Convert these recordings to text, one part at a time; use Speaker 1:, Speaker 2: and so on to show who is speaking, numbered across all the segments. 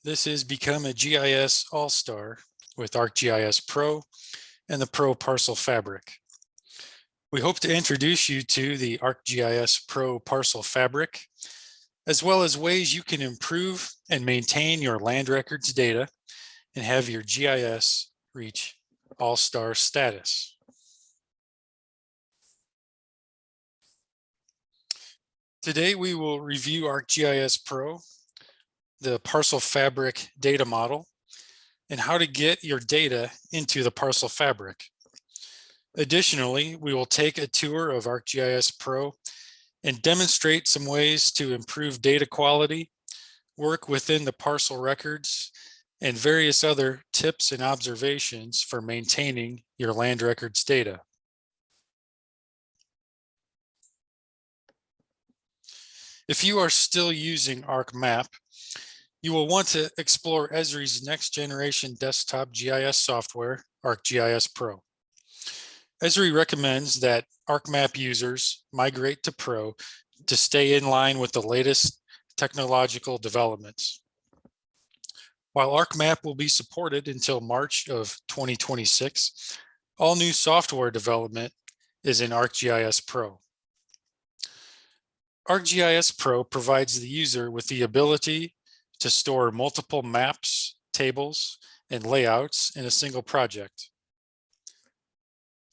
Speaker 1: This is Become a GIS All-Star with ArcGIS Pro and the Pro Parcel Fabric. We hope to introduce you to the ArcGIS Pro Parcel Fabric, as well as ways you can improve and maintain your land records data and have your GIS reach All-Star status. Today we will review ArcGIS Pro, the Parcel Fabric data model, and how to get your data into the Parcel Fabric. Additionally, we will take a tour of ArcGIS Pro and demonstrate some ways to improve data quality, work within the parcel records, and various other tips and observations for maintaining your land records data. If you are still using ArcMap, you will want to explore Esri's next generation desktop GIS software, ArcGIS Pro. Esri recommends that ArcMap users migrate to Pro to stay in line with the latest technological developments. While ArcMap will be supported until March of 2026, all new software development is in ArcGIS Pro. ArcGIS Pro provides the user with the ability to store multiple maps, tables, and layouts in a single project.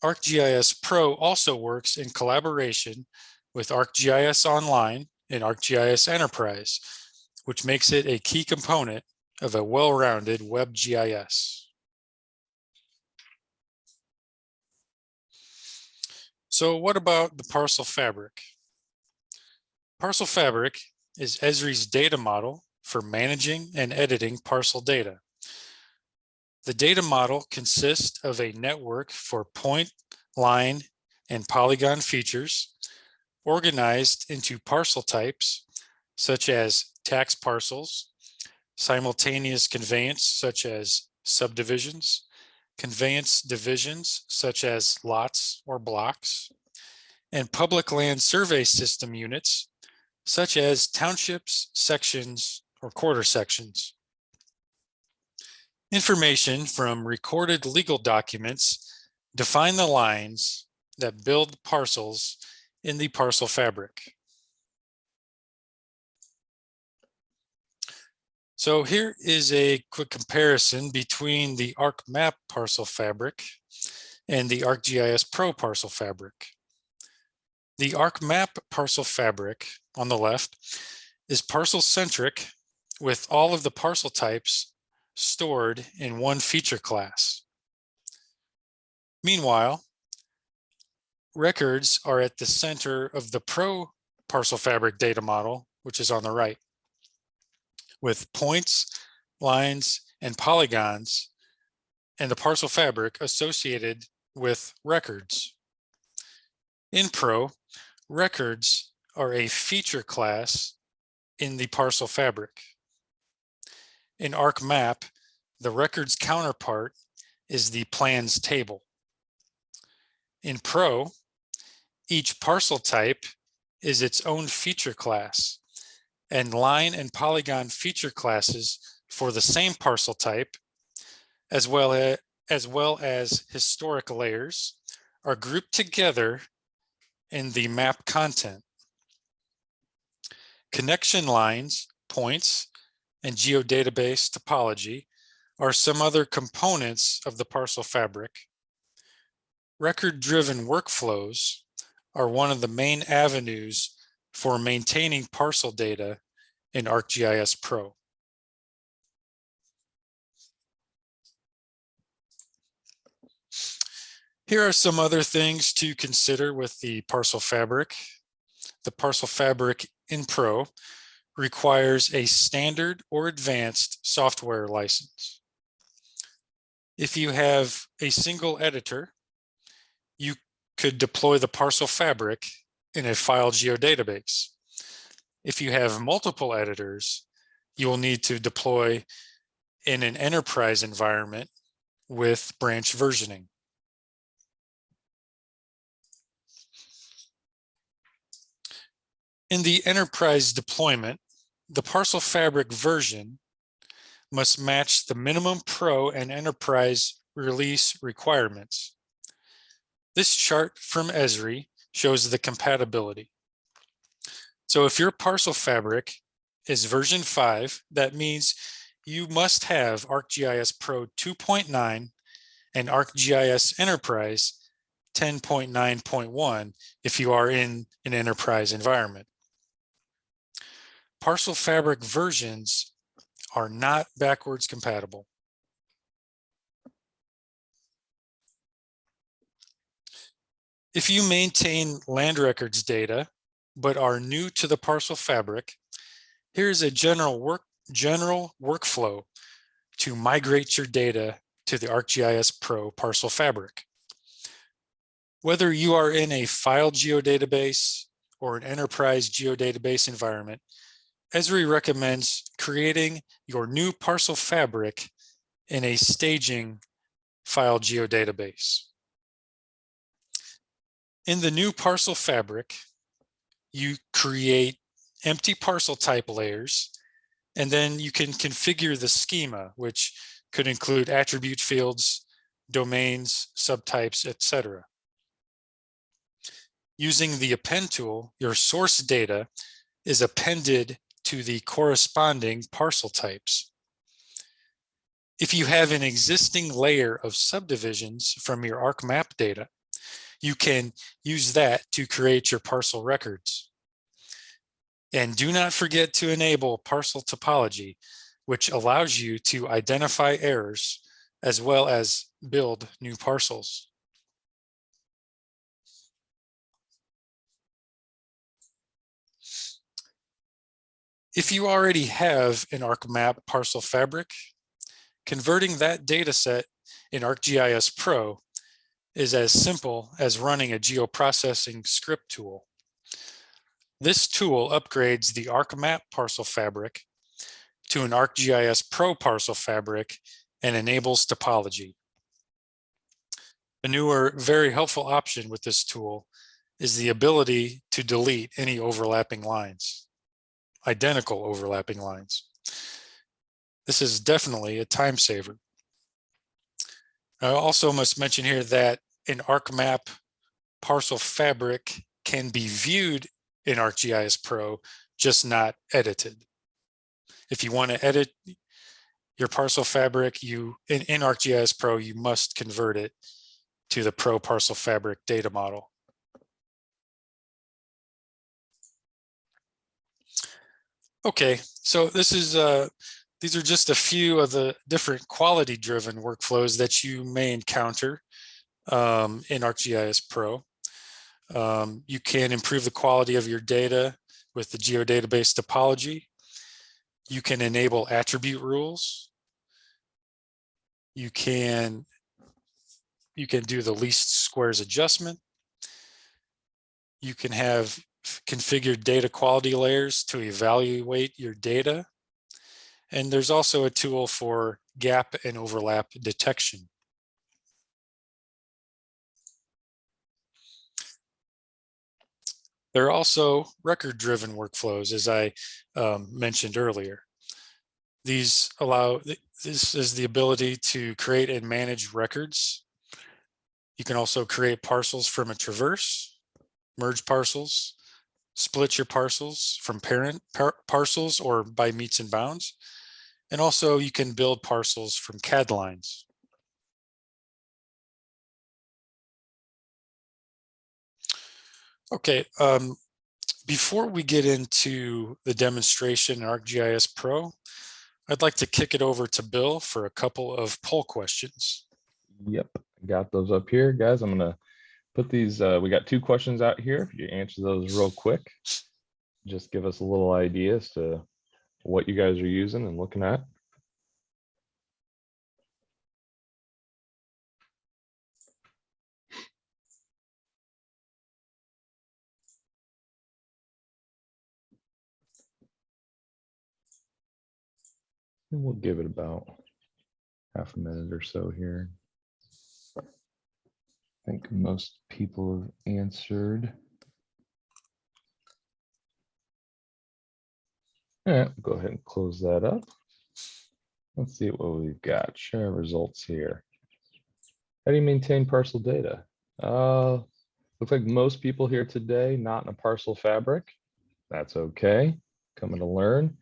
Speaker 1: ArcGIS Pro also works in collaboration with ArcGIS Online and ArcGIS Enterprise, which makes it a key component of a well-rounded web GIS. So what about the Parcel Fabric? Parcel Fabric is Esri's data model for managing and editing parcel data. The data model consists of a network for point, line, and polygon features organized into parcel types such as tax parcels, simultaneous conveyance such as subdivisions, conveyance divisions such as lots or blocks, and public land survey system units such as townships, sections, or quarter sections. Information from recorded legal documents define the lines that build parcels in the Parcel Fabric. So here is a quick comparison between the ArcMap Parcel Fabric and the ArcGIS Pro Parcel Fabric. The ArcMap Parcel Fabric on the left is parcel-centric with all of the parcel types stored in one feature class. Meanwhile, records are at the center of the Pro Parcel Fabric data model, which is on the right, with points, lines, and polygons, and the Parcel Fabric associated with records. In Pro, records are a feature class in the Parcel Fabric. In ArcMap, the records counterpart is the plans table. In Pro, each parcel type is its own feature class, and line and polygon feature classes for the same parcel type, as well as historic layers, are grouped together in the map content. Connection lines, points, and geodatabase topology are some other components of the Parcel Fabric. Record-driven workflows are one of the main avenues for maintaining parcel data in ArcGIS Pro. Here are some other things to consider with the Parcel Fabric. The Parcel Fabric in Pro requires a standard or advanced software license. If you have a single editor, you could deploy the Parcel Fabric in a file geodatabase. If you have multiple editors, you will need to deploy in an enterprise environment with branch versioning. In the enterprise deployment, the Parcel Fabric version must match the minimum Pro and Enterprise release requirements. This chart from Esri shows the compatibility. So if your parcel fabric is version 5, that means you must have ArcGIS Pro 2.9 and ArcGIS Enterprise 10.9.1 if you are in an enterprise environment. Parcel fabric versions are not backwards compatible. If you maintain land records data, but are new to the parcel fabric, here's a general workflow to migrate your data to the ArcGIS Pro Parcel Fabric. Whether you are in a file geodatabase or an enterprise geodatabase environment, Esri recommends creating your new parcel fabric in a staging file geodatabase. In the new parcel fabric, you create empty parcel type layers, and then you can configure the schema, which could include attribute fields, domains, subtypes, etc. Using the append tool, your source data is appended to the corresponding parcel types. If you have an existing layer of subdivisions from your ArcMap data, you can use that to create your parcel records. And do not forget to enable parcel topology, which allows you to identify errors as well as build new parcels. If you already have an ArcMap parcel fabric, converting that data set in ArcGIS Pro is as simple as running a geoprocessing script tool. This tool upgrades the ArcMap parcel fabric to an ArcGIS Pro parcel fabric and enables topology. A newer, very helpful option with this tool is the ability to delete any overlapping lines, identical overlapping lines. This is definitely a time saver. I also must mention here that an ArcMap parcel fabric can be viewed in ArcGIS Pro, just not edited. If you want to edit your parcel fabric, in ArcGIS Pro, you must convert it to the Pro Parcel Fabric data model. Okay, so these are just a few of the different quality-driven workflows that you may encounter in ArcGIS Pro. You can improve the quality of your data with the geodatabase topology. You can enable attribute rules. You can do the least squares adjustment. You can have configured data quality layers to evaluate your data. And there's also a tool for gap and overlap detection. There are also record-driven workflows, as I mentioned earlier. This is the ability to create and manage records. You can also create parcels from a traverse, merge parcels, split your parcels from parent parcels or by meets and bounds. And also you can build parcels from CAD lines. Okay, before we get into the demonstration in ArcGIS Pro, I'd like to kick it over to Bill for a couple of poll questions.
Speaker 2: Yep, got those up here, guys. I'm gonna put these, we got 2 questions out here. If you answer those real quick, just give us a little idea as to what you guys are using and looking at. And we'll give it about half a minute or so here. I think most people have answered. All right, go ahead and close that up. Let's see what we've got. Share results here. How do you maintain parcel data? Looks like most people here today, not in a parcel fabric. That's okay. Coming to learn.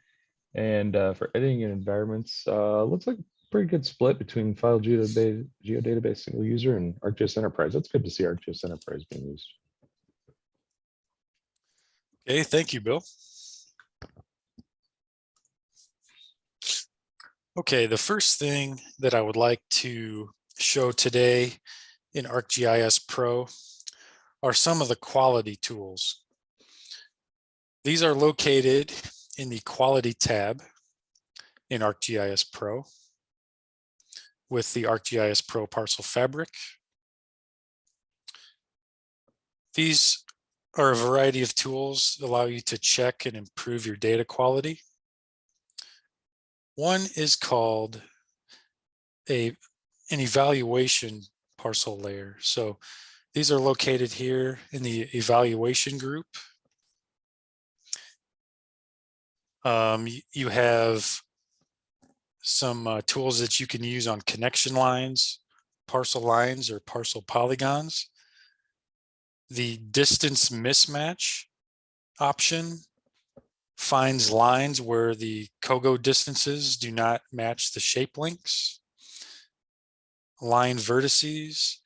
Speaker 2: And for editing in environments, looks like a pretty good split between file geodatabase single user and ArcGIS Enterprise. That's good to see ArcGIS Enterprise being used.
Speaker 1: Okay, thank you, Bill. Okay, the first thing that I would like to show today in ArcGIS Pro are some of the quality tools. These are located in the Quality tab in ArcGIS Pro with the ArcGIS Pro Parcel Fabric. These are a variety of tools that allow you to check and improve your data quality. One is called an evaluation parcel layer. So these are located here in the evaluation group. You have some tools that you can use on connection lines, parcel lines, or parcel polygons. The distance mismatch option finds lines where the COGO distances do not match the shape links. Line vertices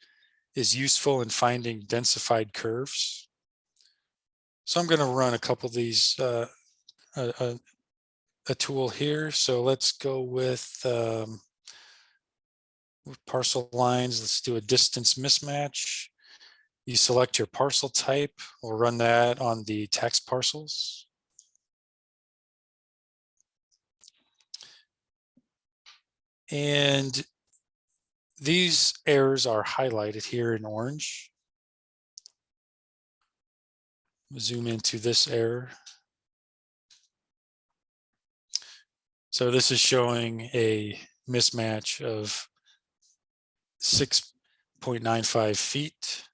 Speaker 1: is useful in finding densified curves. So I'm going to run a couple of these, a tool here. So let's go with parcel lines. Let's do a distance mismatch. You select your parcel type. We'll run that on the text parcels. And these errors are highlighted here in orange. Zoom into this error. So this is showing a mismatch of 6.95 feet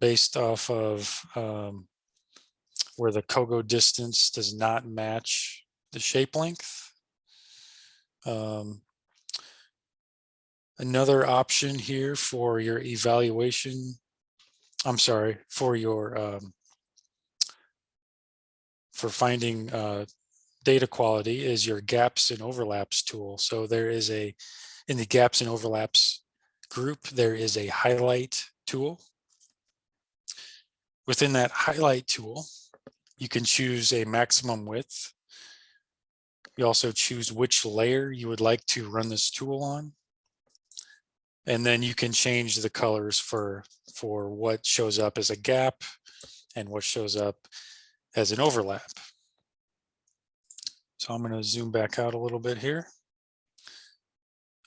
Speaker 1: based off of where the COGO distance does not match the shape length. Another option here for your evaluation, I'm sorry, for your for finding data quality is your gaps and overlaps tool. So there is in the gaps and overlaps group, there is a highlight tool. Within that highlight tool, you can choose a maximum width. You also choose which layer you would like to run this tool on. And then you can change the colors for what shows up as a gap and what shows up as an overlap. So I'm going to zoom back out a little bit here.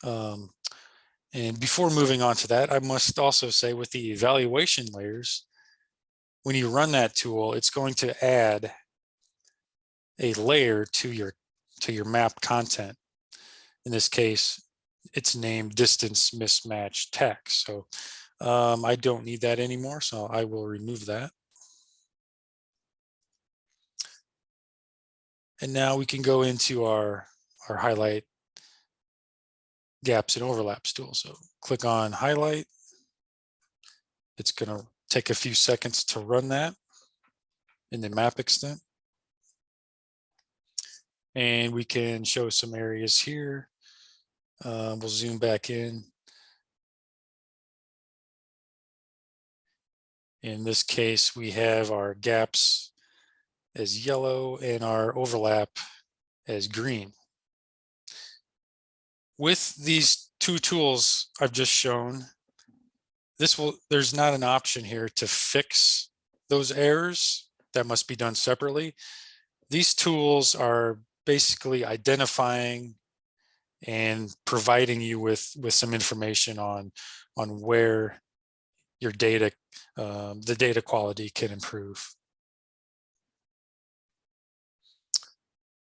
Speaker 1: And before moving on to that, I must also say with the evaluation layers, when you run that tool, it's going to add a layer to your map content. In this case, it's named distance mismatch text. So I don't need that anymore, so I will remove that. And now we can go into our highlight gaps and overlaps tool. So click on highlight. It's going to take a few seconds to run that in the map extent. And we can show some areas here. We'll zoom back in. In this case, we have our gaps as yellow and our overlap as green. With these two tools I've just shown, there's not an option here to fix those errors. That must be done separately. These tools are basically identifying and providing you with some information on where your data, the data quality can improve.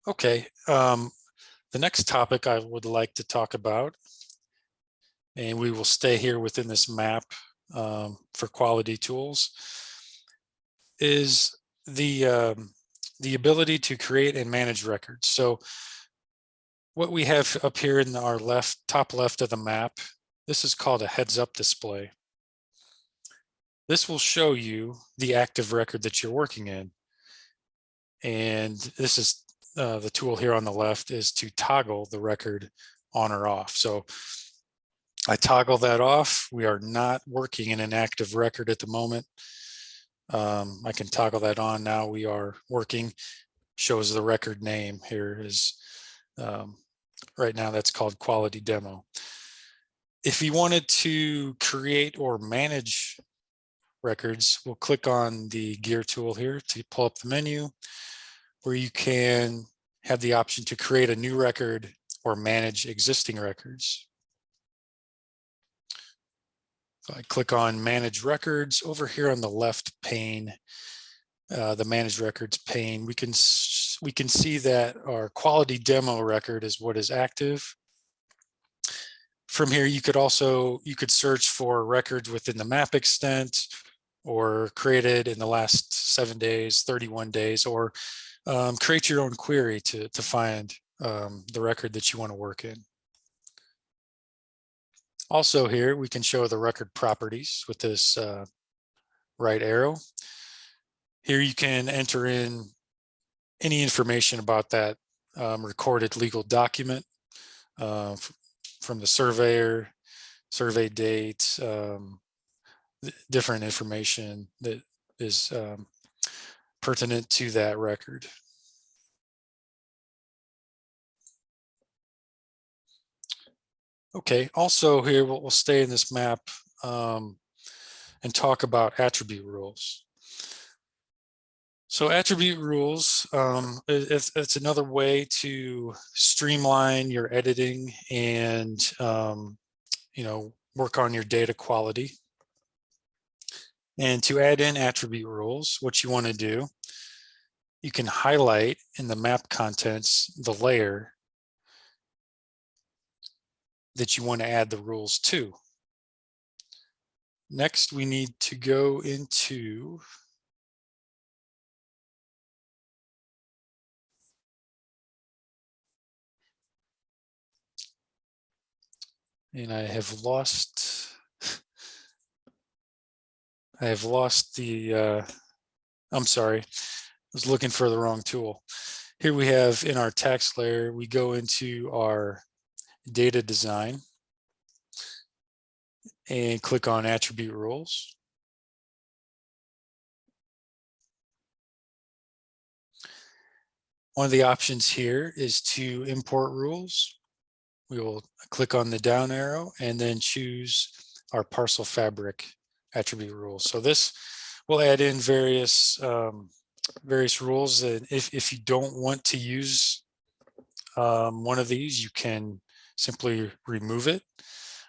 Speaker 1: Okay, the next topic I would like to talk about, and we will stay here within this map for quality tools, is the ability to create and manage records. So what we have up here in our top left of the map, this is called a heads-up display. This will show you the active record that you're working in. And this is the tool here on the left is to toggle the record on or off. So I toggle that off. We are not working in an active record at the moment. I can toggle that on. Now we are working. Shows the record name here is right now that's called quality demo. If you wanted to create or manage records, we'll click on the gear tool here to pull up the menu where you can have the option to create a new record or manage existing records. So I click on manage records over here on the left pane, the manage records pane. We can see that our quality demo record is what is active. From here, you could search for records within the map extent or created in the last 7 days, 31 days, or create your own query to find the record that you want to work in. Also here, we can show the record properties with this right arrow. Here you can enter in any information about that recorded legal document from the surveyor, survey date, different information that is pertinent to that record. Okay, also here we'll stay in this map and talk about attribute rules. So attribute rules, it's another way to streamline your editing and work on your data quality. And to add in attribute rules, what you want to do, you can highlight in the map contents the layer that you want to add the rules to. Next, we need to go into and I have lost the, I'm sorry, I was looking for the wrong tool. Here we have in our text layer, we go into our data design and click on attribute rules. One of the options here is to import rules. We will click on the down arrow and then choose our Parcel Fabric attribute rules. So this will add in various rules that if you don't want to use one of these, you can simply remove it.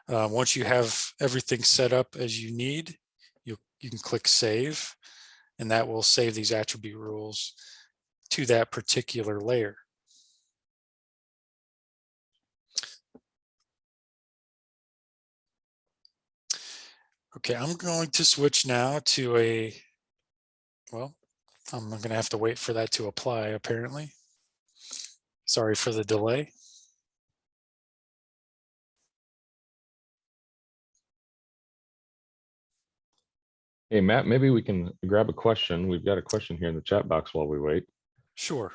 Speaker 1: Once you have everything set up as you need, you can click save, and that will save these attribute rules to that particular layer. Okay, I'm going to switch now to well, I'm going to have to wait for that to apply apparently. Sorry for the delay.
Speaker 2: Hey, Matt, maybe we can grab a question. We've got a question here in the chat box while we wait.
Speaker 1: Sure.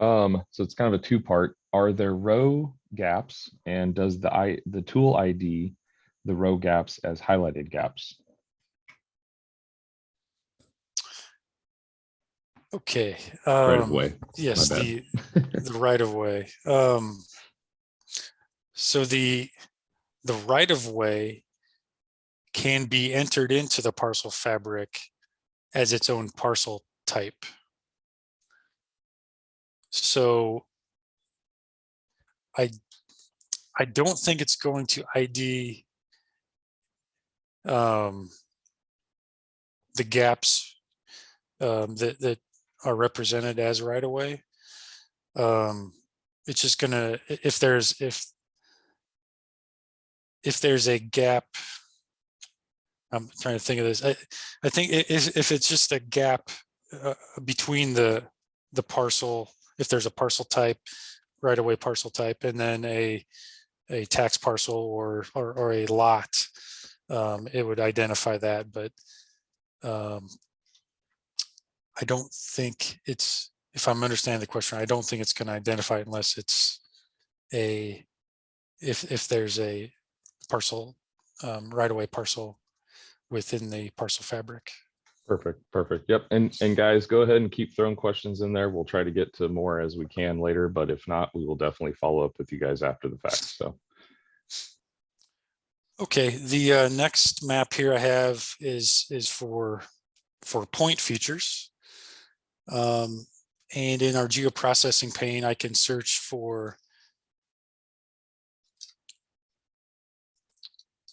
Speaker 2: So it's kind of a two-part. Are there row gaps, and does the tool ID the row gaps as highlighted gaps?
Speaker 1: Okay.
Speaker 2: Right of way.
Speaker 1: Yes, the right of way. So the right of way can be entered into the Parcel Fabric as its own parcel type. So I don't think it's going to ID the gaps that are represented as right of way. It's just gonna, if there's a gap, I'm trying to think of this. I think if it's just a gap between the parcel, if there's a parcel type right-of-way parcel type, and then a tax parcel or a lot. It would identify that, but I don't think it's, if I'm understanding the question, I don't think it's going to identify it unless it's if there's a parcel, right-of-way parcel within the parcel fabric.
Speaker 2: Perfect, perfect. Yep. And guys, go ahead and keep throwing questions in there. We'll try to get to more as we can later, but if not, we will definitely follow up with you guys after the fact. So.
Speaker 1: Okay, the next map here I have is for point features. And in our geoprocessing pane, I can search for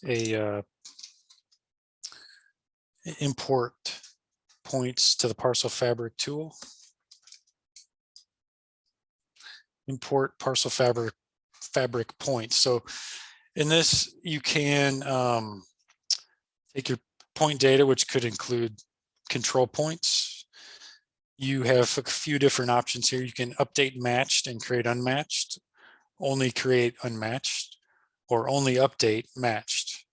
Speaker 1: a import points to the parcel fabric tool. Import parcel fabric points. So in this, you can take your point data, which could include control points. You have a few different options here. You can update matched and create unmatched, only create unmatched, or only update matched.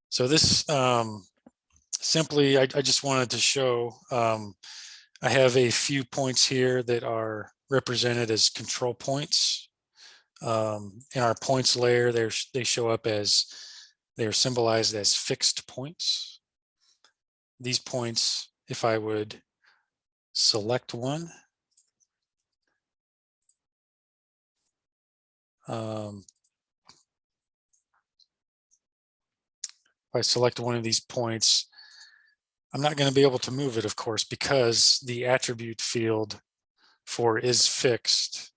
Speaker 1: So this simply, I just wanted to show, I have a few points here that are represented as control points. In our points layer, they show up as, they're symbolized as fixed points. These points, if I would select one, if I select one of these points, I'm not going to be able to move it, of course, because the attribute field for is fixed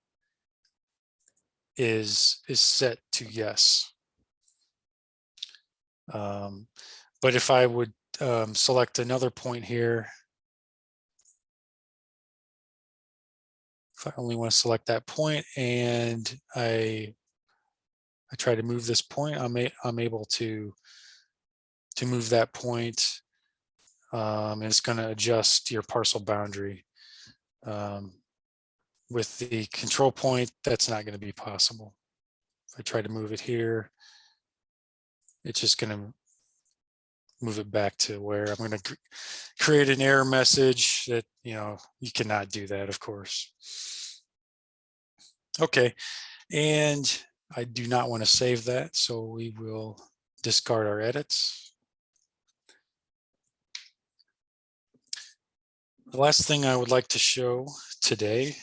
Speaker 1: is set to yes. But if I would select another point here, if I only want to select that point and I try to move this point, I'm able to move that point, and it's going to adjust your parcel boundary. With the control point, that's not going to be possible. If I try to move it here, it's just going to move it back to where I'm going to create an error message that, you cannot do that, of course. Okay, and I do not want to save that, so we will discard our edits. The last thing I would like to show today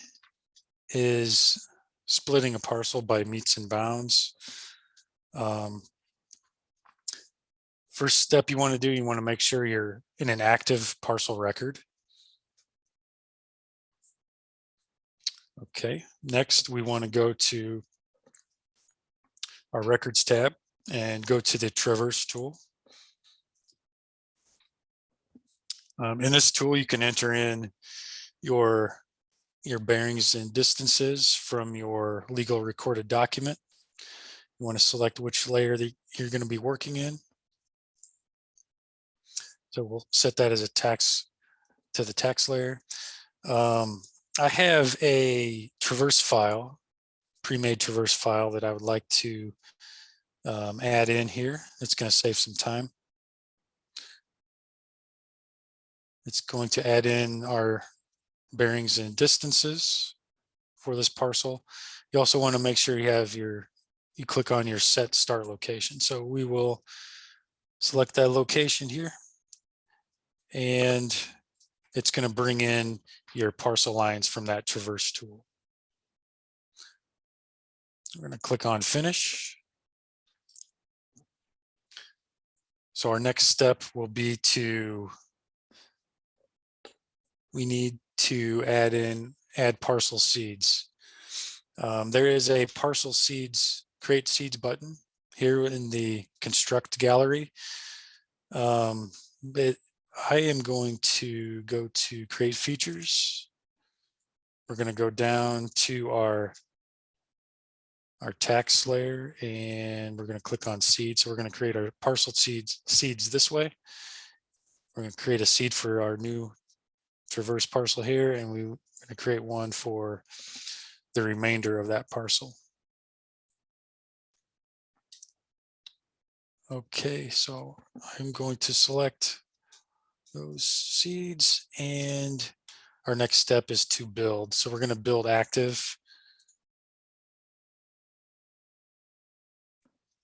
Speaker 1: is splitting a parcel by meets and bounds. First step you want to do, you want to make sure you're in an active parcel record. Okay, next we want to go to our records tab and go to the traverse tool. In this tool, you can enter in your bearings and distances from your legal recorded document. You want to select which layer that you're going to be working in. So we'll set that as a tax to the tax layer. I have a traverse file, pre-made traverse file that I would like to add in here. It's going to save some time. It's going to add in our bearings and distances for this parcel. You also want to make sure you have you click on your set start location. So we will select that location here, and it's going to bring in your parcel lines from that traverse tool. We're going to click on finish. So our next step will be we need to add parcel seeds. There is a parcel seeds, create seeds button here in the construct gallery. But I am going to go to create features. We're going to go down to our tax layer, and we're going to click on seed. So we're going to create our parcel seeds this way. We're going to create a seed for our new traverse parcel here, and we're going to create one for the remainder of that parcel. Okay, so I'm going to select those seeds, and our next step is to build. So we're going to build active.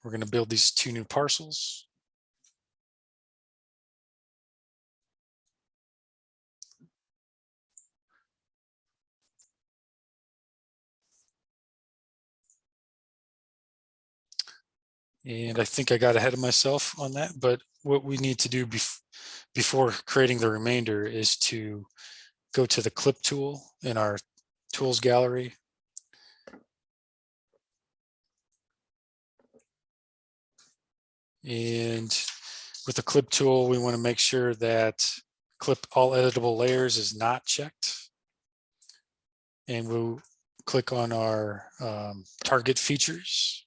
Speaker 1: We're going to build these 2 new parcels. And I think I got ahead of myself on that, but what we need to do before creating the remainder is to go to the clip tool in our tools gallery. And with the clip tool, we want to make sure that clip all editable layers is not checked. And we'll click on our target features.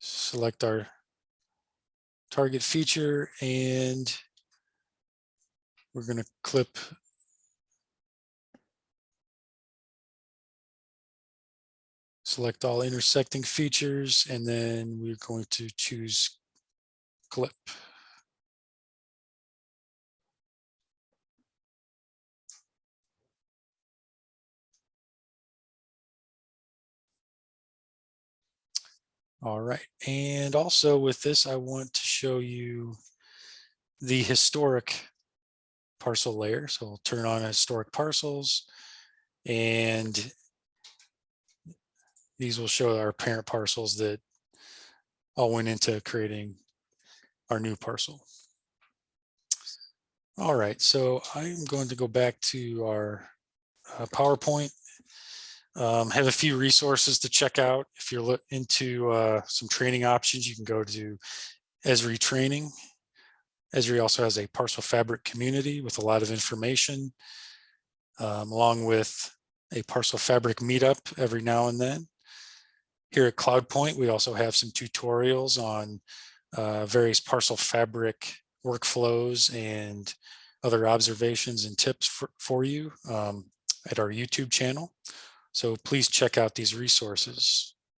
Speaker 1: Select our target feature, and we're going to clip select all intersecting features, and then we're going to choose clip. All right, and also with this, I want to show you the historic parcel layer. So we'll turn on historic parcels, and these will show our parent parcels that all went into creating our new parcel. All right, so I'm going to go back to our PowerPoint. Have a few resources to check out. If you're into some training options, you can go to Esri Training. Esri also has a Parcel Fabric community with a lot of information, along with a Parcel Fabric meetup every now and then. Here at CloudPoint, we also have some tutorials on various Parcel Fabric workflows and other observations and tips for you at our YouTube channel. So please check out these resources.